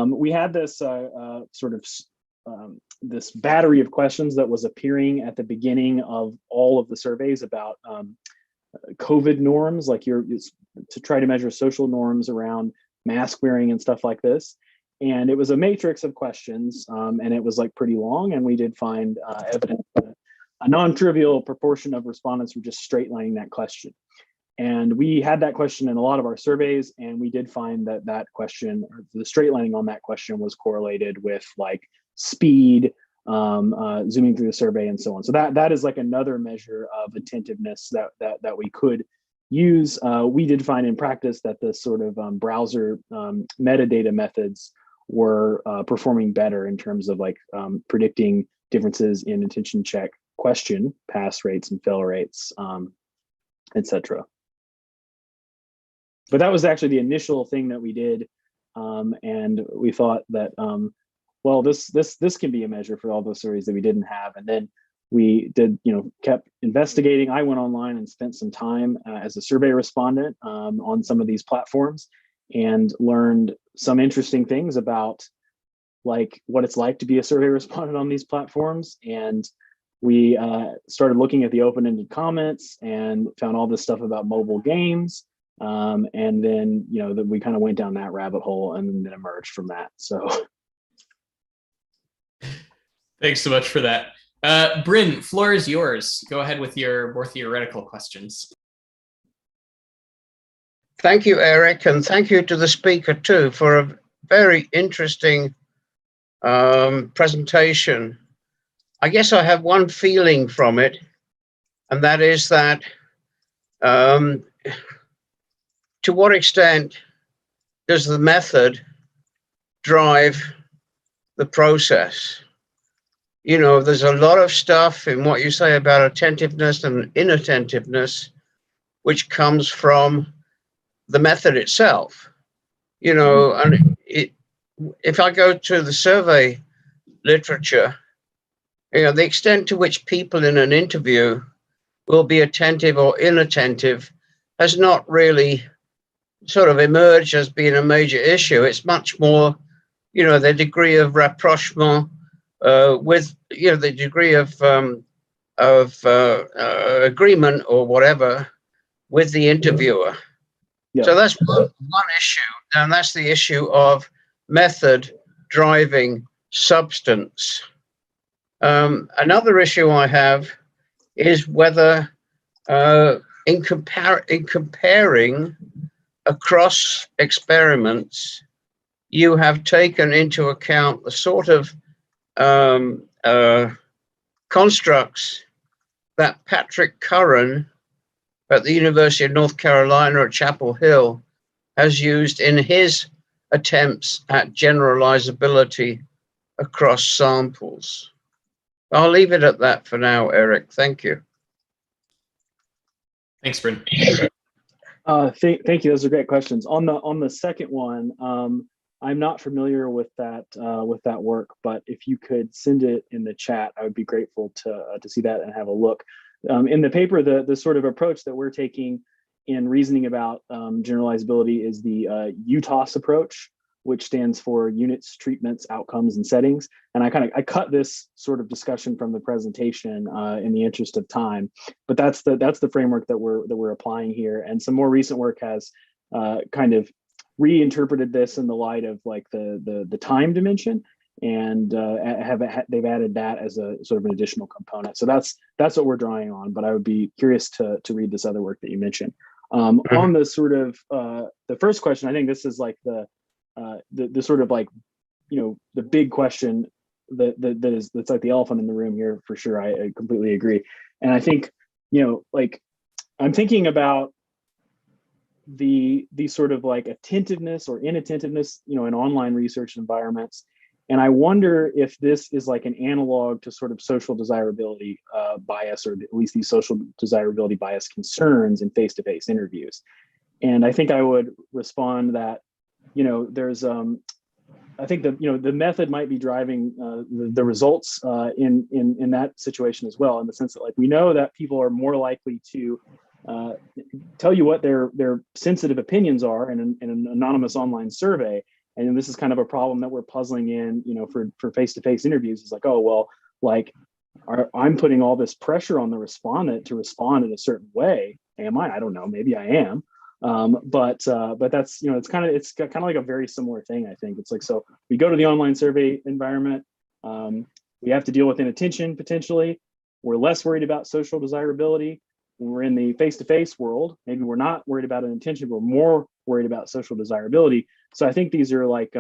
we had this sort of this battery of questions that was appearing at the beginning of all of the surveys about COVID norms, like to try to measure social norms around mask wearing and stuff like this. And it was a matrix of questions, and it was like pretty long. And we did find evidence that a non-trivial proportion of respondents were just straight lining that question. And we had that question in a lot of our surveys, and we did find that that question, or the straight lining on that question, was correlated with like speed, zooming through the survey, and so on. So that is like another measure of attentiveness that we could use. We did find in practice that the sort of browser metadata methods were performing better in terms of like predicting differences in attention check question pass rates and fail rates, etc. But that was actually the initial thing that we did, and we thought that well, this can be a measure for all those surveys that we didn't have. And then we did, kept investigating. I went online and spent some time as a survey respondent on some of these platforms, and learned some interesting things about like what it's like to be a survey respondent on these platforms. And we started looking at the open-ended comments and found all this stuff about mobile games. And then, that we kind of went down that rabbit hole and then emerged from that. So thanks so much for that. Bryn, floor is yours. Go ahead with your more theoretical questions. Thank you, Eric, and thank you to the speaker too for a very interesting presentation. I guess I have one feeling from it, and that is that to what extent does the method drive the process? There's a lot of stuff in what you say about attentiveness and inattentiveness, which comes from the method itself. And if I go to the survey literature, the extent to which people in an interview will be attentive or inattentive has not really sort of emerged as being a major issue. It's much more, the degree of rapprochement with, the degree of agreement or whatever with the interviewer. Yeah. So that's one issue, and that's the issue of method driving substance. Another issue I have is whether in comparing across experiments, you have taken into account the sort of constructs that Patrick Curran at the University of North Carolina at Chapel Hill has used in his attempts at generalizability across samples. I'll leave it at that for now, Eric. Thank you. Thanks, Bryn. Thank you. Those are great questions. On the second one, I'm not familiar with that work, but if you could send it in the chat, I would be grateful to see that and have a look. In the paper, the sort of approach that we're taking in reasoning about generalizability is the UTOS approach, which stands for units, treatments, outcomes, and settings. And I cut this sort of discussion from the presentation in the interest of time, but that's the framework that we're applying here. And some more recent work has kind of reinterpreted this in the light of like the time dimension, and they've added that as a sort of an additional component. So that's what we're drawing on. But I would be curious to read this other work that you mentioned. On the sort of the first question, I think this is like the sort of like, the big question that's like the elephant in the room here for sure. I completely agree. And I think, like I'm thinking about the sort of like attentiveness or inattentiveness, in online research environments. And I wonder if this is like an analog to sort of social desirability bias, or at least these social desirability bias concerns in face-to-face interviews. And I think I would respond that, there's I think that, the method might be driving the results in that situation as well, in the sense that, like, we know that people are more likely to tell you what their sensitive opinions are in an anonymous online survey. And this is kind of a problem that we're puzzling in, for face-to-face interviews. It's like, oh, well, like, I'm putting all this pressure on the respondent to respond in a certain way. Am I? I don't know. Maybe I am. But that's, it's kind of like a very similar thing. I think it's like, so we go to the online survey environment. We have to deal with inattention potentially. We're less worried about social desirability. When we're in the face-to-face world, maybe we're not worried about inattention. We're more worried about social desirability. So I think these are like,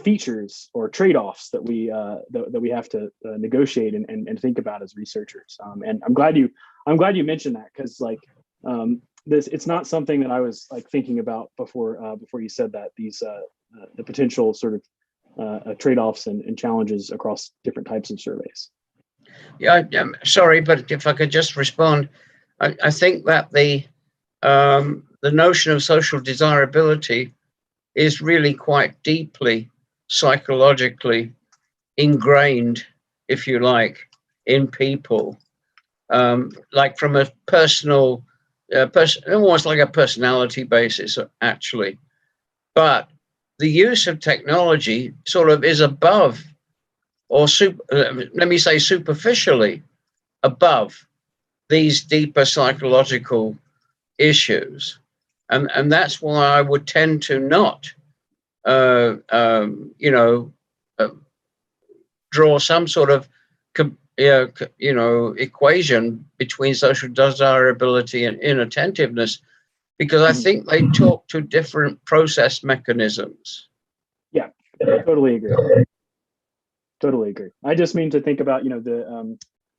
features or trade-offs that we have to negotiate and think about as researchers. And I'm glad you mentioned that, because like, it's not something that I was like thinking about before you said that, these the potential sort of trade-offs and challenges across different types of surveys. Yeah, I'm sorry, but if I could just respond, I think that the notion of social desirability is really quite deeply psychologically ingrained, if you like, in people, like from a personal, almost like a personality basis, actually. But the use of technology sort of is above, or let me say superficially above, these deeper psychological issues. And that's why I would tend to not, draw some sort of, equation between social desirability and inattentiveness, because I think they talk to different process mechanisms. Yeah, totally agree. Totally agree. I just mean to think about,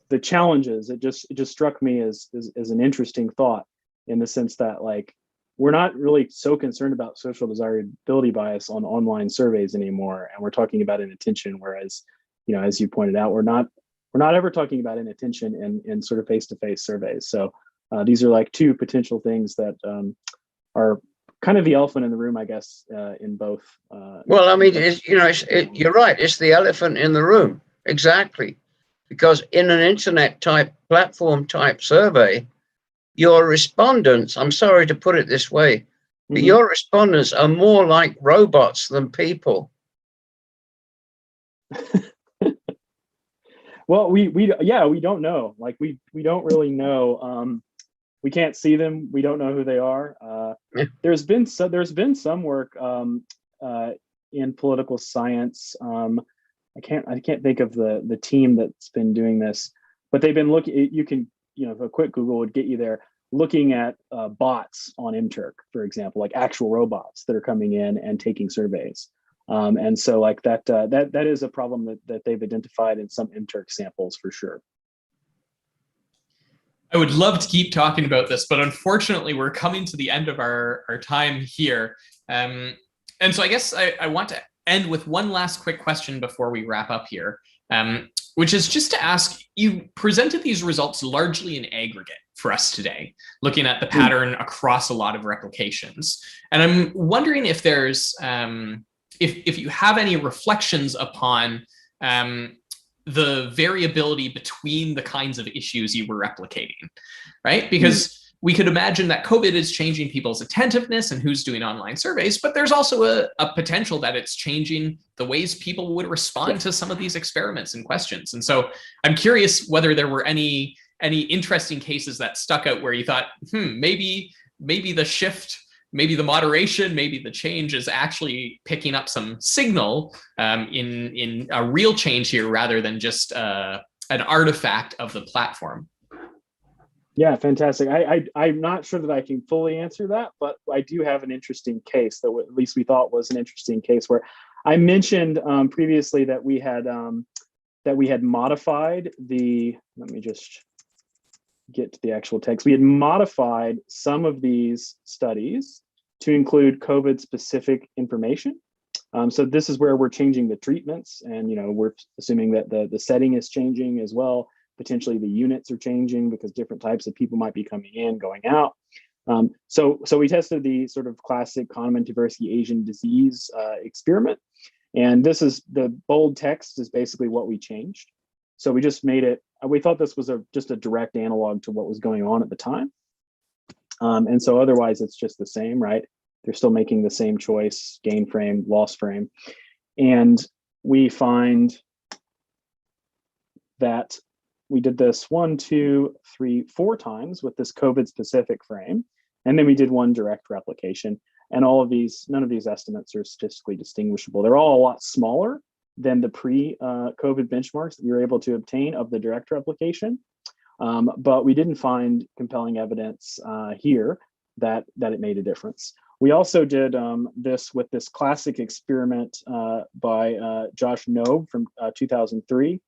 the challenges. It just struck me as an interesting thought, in the sense that, like, we're not really so concerned about social desirability bias on online surveys anymore, and we're talking about inattention. Whereas, as you pointed out, we're not ever talking about inattention in sort of face-to-face surveys. So these are like two potential things that are kind of the elephant in the room, I guess, in both. Well, I mean, you're right. It's the elephant in the room, exactly, because in an internet type platform type survey, your respondents, I'm sorry to put it this way, but your respondents are more like robots than people. Well, we don't know. Like, we don't really know. We can't see them. We don't know who they are. There's been some work in political science. I can't think of the team that's been doing this, but they've been looking. You can, a quick Google would get you there, looking at bots on MTurk, for example, like actual robots that are coming in and taking surveys. And so, like, that is a problem that they've identified in some MTurk samples for sure. I would love to keep talking about this, but unfortunately we're coming to the end of our time here. And so I guess I want to end with one last quick question before we wrap up here, which is just to ask, you presented these results largely in aggregate for us today, looking at the pattern across a lot of replications. And I'm wondering if there's, if you have any reflections upon the variability between the kinds of issues you were replicating, right? Because we could imagine that COVID is changing people's attentiveness and who's doing online surveys, but there's also a potential that it's changing the ways people would respond to some of these experiments and questions. And so I'm curious whether there were any interesting cases that stuck out where you thought, maybe the shift, maybe the moderation, maybe the change is actually picking up some signal in a real change here, rather than just an artifact of the platform. Yeah, fantastic. I'm not sure that I can fully answer that, but I do have an interesting case that at least we thought was an interesting case, where I mentioned previously that we had modified the. Let me just get to the actual text. We had modified some of these studies to include COVID specific information. So this is where we're changing the treatments, and we're assuming that the setting is changing as well. Potentially the units are changing because different types of people might be coming in, going out. So we tested the sort of classic Kahneman diversity Asian disease experiment. And this is the bold text is basically what we changed. So we just made it, we thought this was just a direct analog to what was going on at the time. And so otherwise it's just the same, right? They're still making the same choice, gain frame, loss frame. And we find that we did this 1, 2, 3, 4 times with this COVID specific frame. And then we did one direct replication. And all of these, none of these estimates are statistically distinguishable. They're all a lot smaller than the pre-COVID benchmarks that we were able to obtain of the direct replication. But we didn't find compelling evidence here that it made a difference. We also did this with this classic experiment by Josh Knobe from 2003.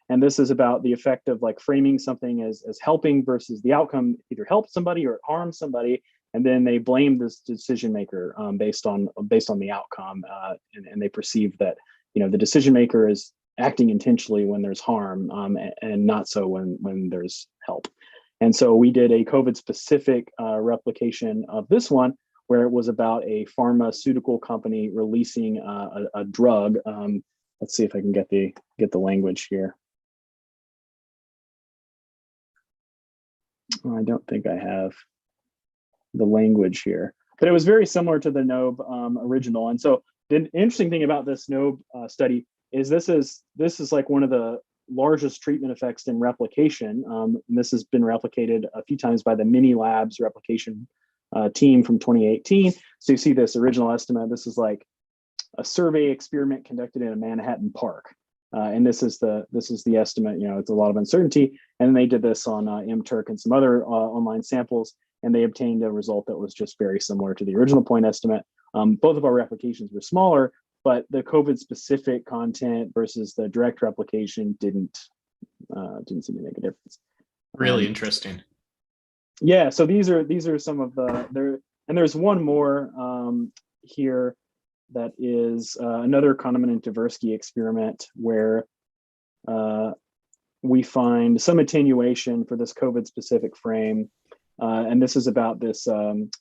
And this is about the effect of like framing something as helping versus the outcome either helps somebody or it harms somebody. And then they blame this decision maker based on the outcome, and they perceive that the decision maker is acting intentionally when there's harm, and not so when there's help. And so we did a COVID specific replication of this one, where it was about a pharmaceutical company releasing a drug. Let's see if I can get the language here. I don't think I have the language here, but it was very similar to the Knobe original. And so the interesting thing about this Knobe study is this is like one of the largest treatment effects in replication. And this has been replicated a few times by the Mini Labs replication team from 2018. So you see this original estimate. This is like a survey experiment conducted in a Manhattan park. And this is the estimate. It's a lot of uncertainty. And then they did this on MTurk and some other online samples, and they obtained a result that was just very similar to the original point estimate. Both of our replications were smaller, but the COVID specific content versus the direct replication didn't seem to make a difference. Really interesting. Yeah, so these are some of the and there's one more here that is another Kahneman and Tversky experiment where we find some attenuation for this COVID specific frame. And this is about this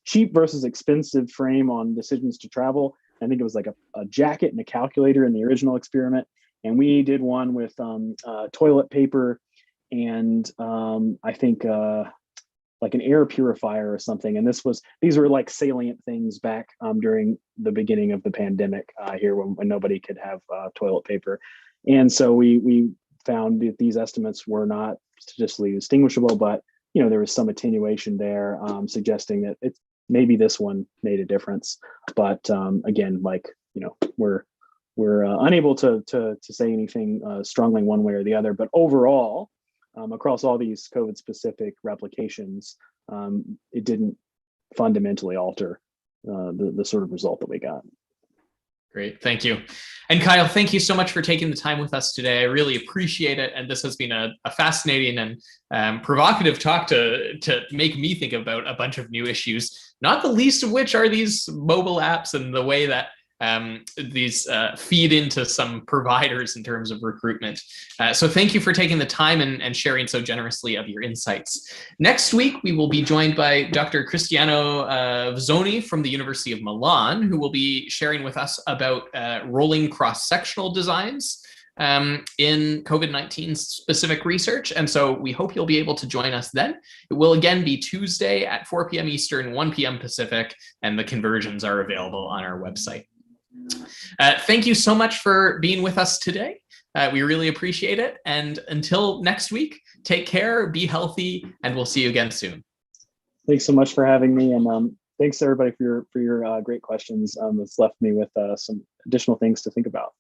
cheap versus expensive frame on decisions to travel. I think it was like a jacket and a calculator in the original experiment. And we did one with toilet paper and I think like an air purifier or something. And these were like salient things back during the beginning of the pandemic here when nobody could have toilet paper. And so we found that these estimates were not statistically distinguishable, but there was some attenuation there, suggesting that maybe this one made a difference. But again, we're unable to say anything strongly one way or the other. But overall, across all these COVID specific replications, it didn't fundamentally alter the sort of result that we got. Great, thank you. And Kyle, thank you so much for taking the time with us today. I really appreciate it. And this has been a fascinating and provocative talk to make me think about a bunch of new issues, not the least of which are these mobile apps and the way that these feed into some providers in terms of recruitment. So thank you for taking the time and sharing so generously of your insights. Next week, we will be joined by Dr. Cristiano Vizzoni from the University of Milan, who will be sharing with us about rolling cross-sectional designs in COVID-19 specific research. And so we hope you'll be able to join us then. It will again be Tuesday at 4 p.m. Eastern, 1 p.m. Pacific, and the conversions are available on our website. Thank you so much for being with us today. We really appreciate it. And until next week, take care, be healthy, and we'll see you again soon. Thanks so much for having me. And thanks everybody for your great questions. It's left me with some additional things to think about.